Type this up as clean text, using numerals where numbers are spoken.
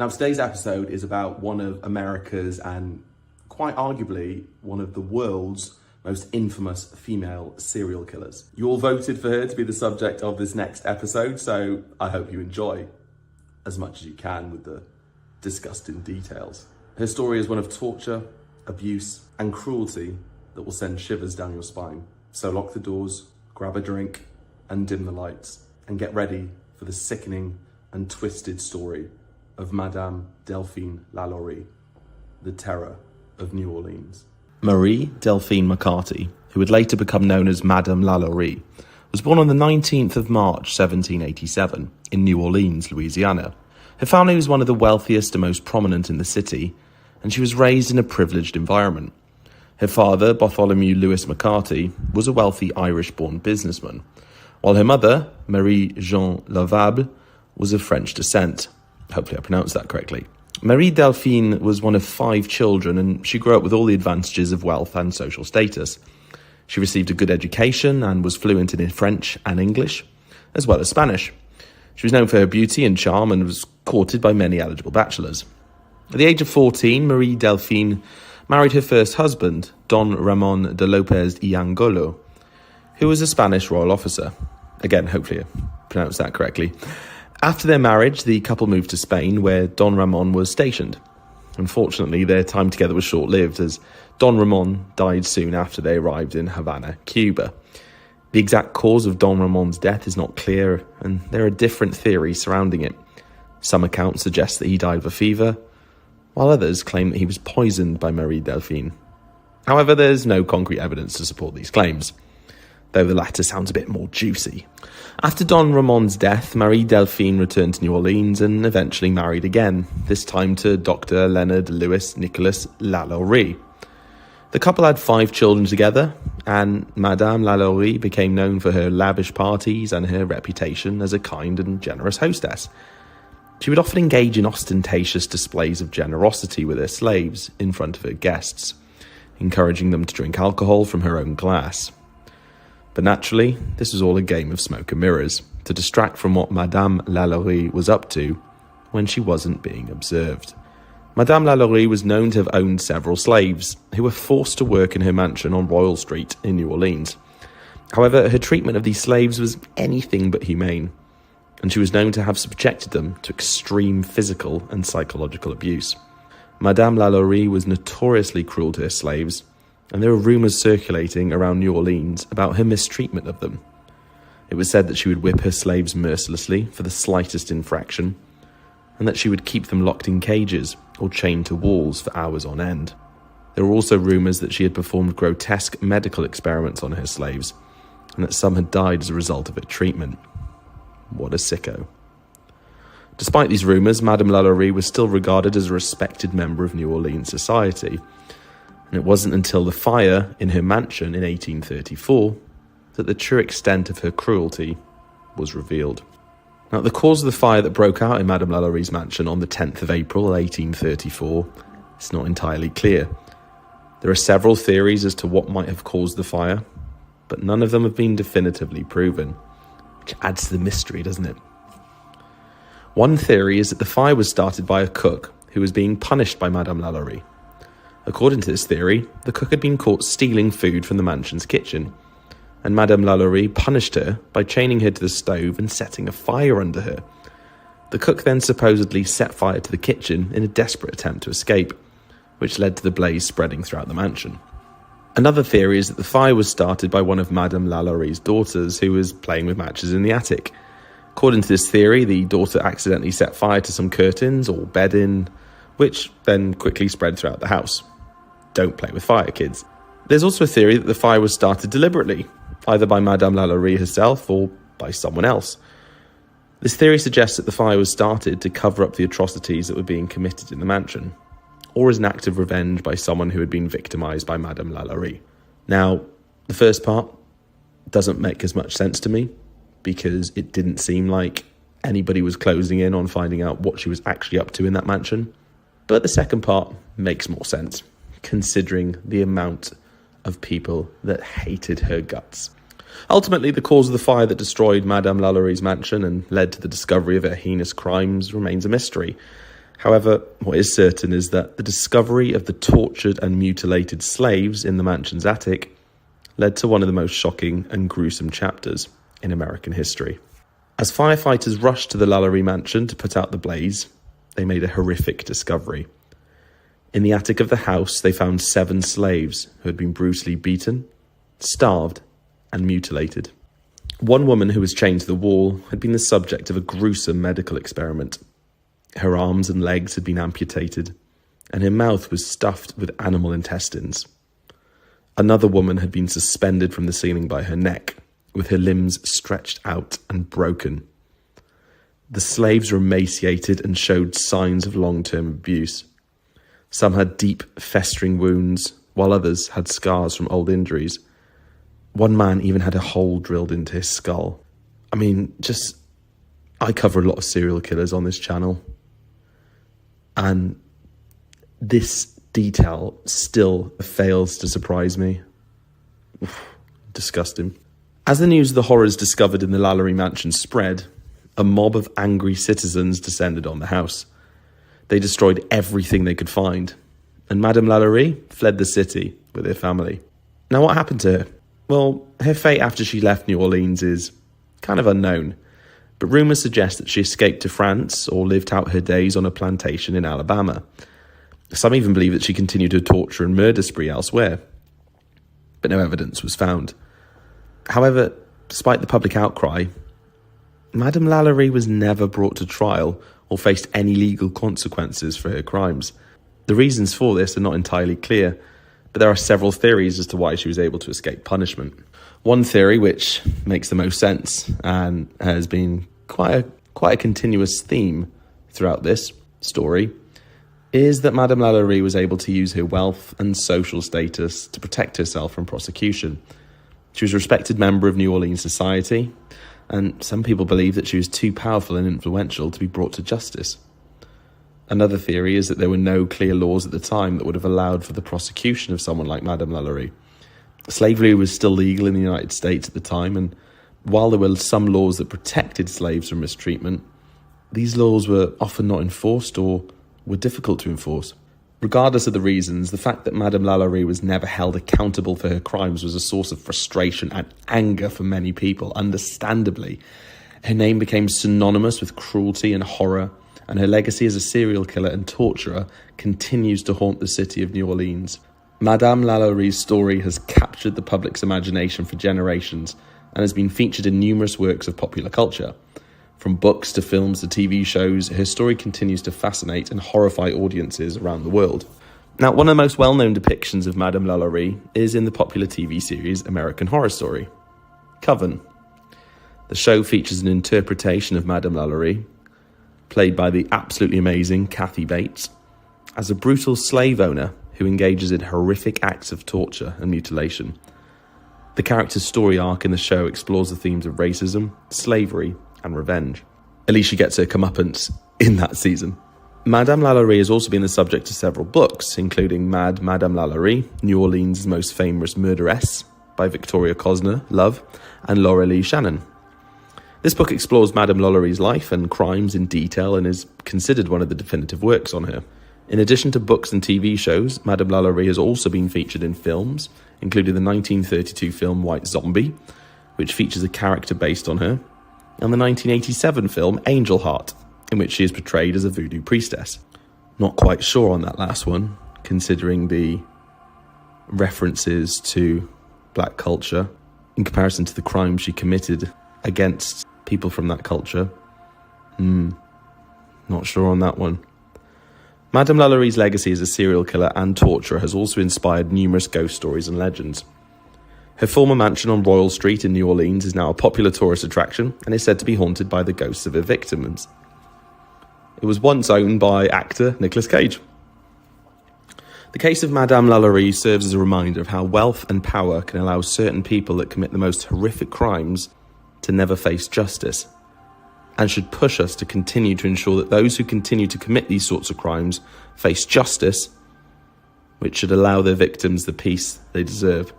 Now, today's episode is about one of America's and quite arguably one of the world's most infamous female serial killers. You all voted for her to be the subject of this next episode, so I hope you enjoy as much as you can with the disgusting details. Her story is one of torture, abuse, and cruelty that will send shivers down your spine. So lock the doors, grab a drink, and dim the lights, and get ready for the sickening and twisted story of Madame Delphine LaLaurie, the terror of New Orleans. Marie Delphine McCarty, who would later become known as Madame LaLaurie, was born on the 19th of March 1787 in New Orleans, Louisiana. Her family was one of the wealthiest and most prominent in the city, and she was raised in a privileged environment. Her father, Bartholomew Lewis McCarty, was a wealthy Irish-born businessman, while her mother, Marie-Jean Lavable, was of French descent. Hopefully I pronounced that correctly. Marie Delphine was one of 5 children, and she grew up with all the advantages of wealth and social status. She received a good education and was fluent in French and English, as well as Spanish. She was known for her beauty and charm and was courted by many eligible bachelors. At the age of 14, Marie Delphine married her first husband, Don Ramon de Lopez y Angolo, who was a Spanish royal officer. Again, hopefully I pronounced that correctly. After their marriage, the couple moved to Spain, where Don Ramon was stationed. Unfortunately, their time together was short-lived, as Don Ramon died soon after they arrived in Havana, Cuba. The exact cause of Don Ramon's death is not clear, and there are different theories surrounding it. Some accounts suggest that he died of a fever, while others claim that he was poisoned by Marie Delphine. However, there's no concrete evidence to support these claims, though the latter sounds a bit more juicy. After Don Ramon's death, Marie Delphine returned to New Orleans and eventually married again, this time to Dr. Leonard Louis Nicholas LaLaurie. The couple had 5 children together, and Madame LaLaurie became known for her lavish parties and her reputation as a kind and generous hostess. She would often engage in ostentatious displays of generosity with her slaves in front of her guests, encouraging them to drink alcohol from her own glass. But naturally, this was all a game of smoke and mirrors, to distract from what Madame LaLaurie was up to when she wasn't being observed. Madame LaLaurie was known to have owned several slaves, who were forced to work in her mansion on Royal Street in New Orleans. However, her treatment of these slaves was anything but humane, and she was known to have subjected them to extreme physical and psychological abuse. Madame LaLaurie was notoriously cruel to her slaves, and there were rumours circulating around New Orleans about her mistreatment of them. It was said that she would whip her slaves mercilessly for the slightest infraction, and that she would keep them locked in cages or chained to walls for hours on end. There were also rumours that she had performed grotesque medical experiments on her slaves, and that some had died as a result of her treatment. What a sicko. Despite these rumours, Madame LaLaurie was still regarded as a respected member of New Orleans society, and it wasn't until the fire in her mansion in 1834 that the true extent of her cruelty was revealed. Now, the cause of the fire that broke out in Madame LaLaurie's mansion on the 10th of April 1834 is not entirely clear. There are several theories as to what might have caused the fire, but none of them have been definitively proven, which adds to the mystery, doesn't it? One theory is that the fire was started by a cook who was being punished by Madame LaLaurie. According to this theory, the cook had been caught stealing food from the mansion's kitchen, and Madame LaLaurie punished her by chaining her to the stove and setting a fire under her. The cook then supposedly set fire to the kitchen in a desperate attempt to escape, which led to the blaze spreading throughout the mansion. Another theory is that the fire was started by one of Madame LaLaurie's daughters who was playing with matches in the attic. According to this theory, the daughter accidentally set fire to some curtains or bedding, which then quickly spread throughout the house. Don't play with fire, kids. There's also a theory that the fire was started deliberately, either by Madame LaLaurie herself or by someone else. This theory suggests that the fire was started to cover up the atrocities that were being committed in the mansion, or as an act of revenge by someone who had been victimised by Madame LaLaurie. Now, the first part doesn't make as much sense to me, because it didn't seem like anybody was closing in on finding out what she was actually up to in that mansion. But the second part makes more sense, considering the amount of people that hated her guts. Ultimately, the cause of the fire that destroyed Madame LaLaurie's mansion and led to the discovery of her heinous crimes remains a mystery. However, what is certain is that the discovery of the tortured and mutilated slaves in the mansion's attic led to one of the most shocking and gruesome chapters in American history. As firefighters rushed to the LaLaurie Mansion to put out the blaze, they made a horrific discovery. In the attic of the house, they found 7 slaves who had been brutally beaten, starved, and mutilated. One woman who was chained to the wall had been the subject of a gruesome medical experiment. Her arms and legs had been amputated, and her mouth was stuffed with animal intestines. Another woman had been suspended from the ceiling by her neck, with her limbs stretched out and broken. The slaves were emaciated and showed signs of long-term abuse. Some had deep, festering wounds, while others had scars from old injuries. One man even had a hole drilled into his skull. I cover a lot of serial killers on this channel, and this detail still fails to surprise me. Disgusting. As the news of the horrors discovered in the LaLaurie Mansion spread, a mob of angry citizens descended on the house. They destroyed everything they could find, and Madame LaLaurie fled the city with her family. Now, what happened to her? Well, her fate after she left New Orleans is kind of unknown, but rumours suggest that she escaped to France or lived out her days on a plantation in Alabama. Some even believe that she continued her torture and murder spree elsewhere, but no evidence was found. However, despite the public outcry, Madame LaLaurie was never brought to trial or faced any legal consequences for her crimes. The reasons for this are not entirely clear, but there are several theories as to why she was able to escape punishment. One theory, which makes the most sense and has been quite a continuous theme throughout this story, is that Madame LaLaurie was able to use her wealth and social status to protect herself from prosecution. She was a respected member of New Orleans society, and some people believe that she was too powerful and influential to be brought to justice. Another theory is that there were no clear laws at the time that would have allowed for the prosecution of someone like Madame LaLaurie. Slavery was still legal in the United States at the time, and while there were some laws that protected slaves from mistreatment, these laws were often not enforced or were difficult to enforce. Regardless of the reasons, the fact that Madame LaLaurie was never held accountable for her crimes was a source of frustration and anger for many people. Understandably, her name became synonymous with cruelty and horror, and her legacy as a serial killer and torturer continues to haunt the city of New Orleans. Madame LaLaurie's story has captured the public's imagination for generations and has been featured in numerous works of popular culture. From books to films to TV shows, her story continues to fascinate and horrify audiences around the world. Now, one of the most well-known depictions of Madame LaLaurie is in the popular TV series American Horror Story, Coven. The show features an interpretation of Madame LaLaurie, played by the absolutely amazing Kathy Bates, as a brutal slave owner who engages in horrific acts of torture and mutilation. The character's story arc in the show explores the themes of racism, slavery, and revenge. At least she gets her comeuppance in that season. Madame LaLaurie has also been the subject of several books, including Madame LaLaurie, New Orleans' most famous murderess, by Victoria Cosner, Love, and Laura Lee Shannon. This book explores Madame LaLaurie's life and crimes in detail and is considered one of the definitive works on her. In addition to books and TV shows, Madame LaLaurie has also been featured in films, including the 1932 film White Zombie, which features a character based on her, and the 1987 film Angel Heart, in which she is portrayed as a voodoo priestess. Not quite sure on that last one, considering the references to black culture in comparison to the crimes she committed against people from that culture. Not sure on that one. Madame LaLaurie's legacy as a serial killer and torturer has also inspired numerous ghost stories and legends. Her former mansion on Royal Street in New Orleans is now a popular tourist attraction and is said to be haunted by the ghosts of her victims. It was once owned by actor Nicolas Cage. The case of Madame LaLaurie serves as a reminder of how wealth and power can allow certain people that commit the most horrific crimes to never face justice, and should push us to continue to ensure that those who continue to commit these sorts of crimes face justice, which should allow their victims the peace they deserve.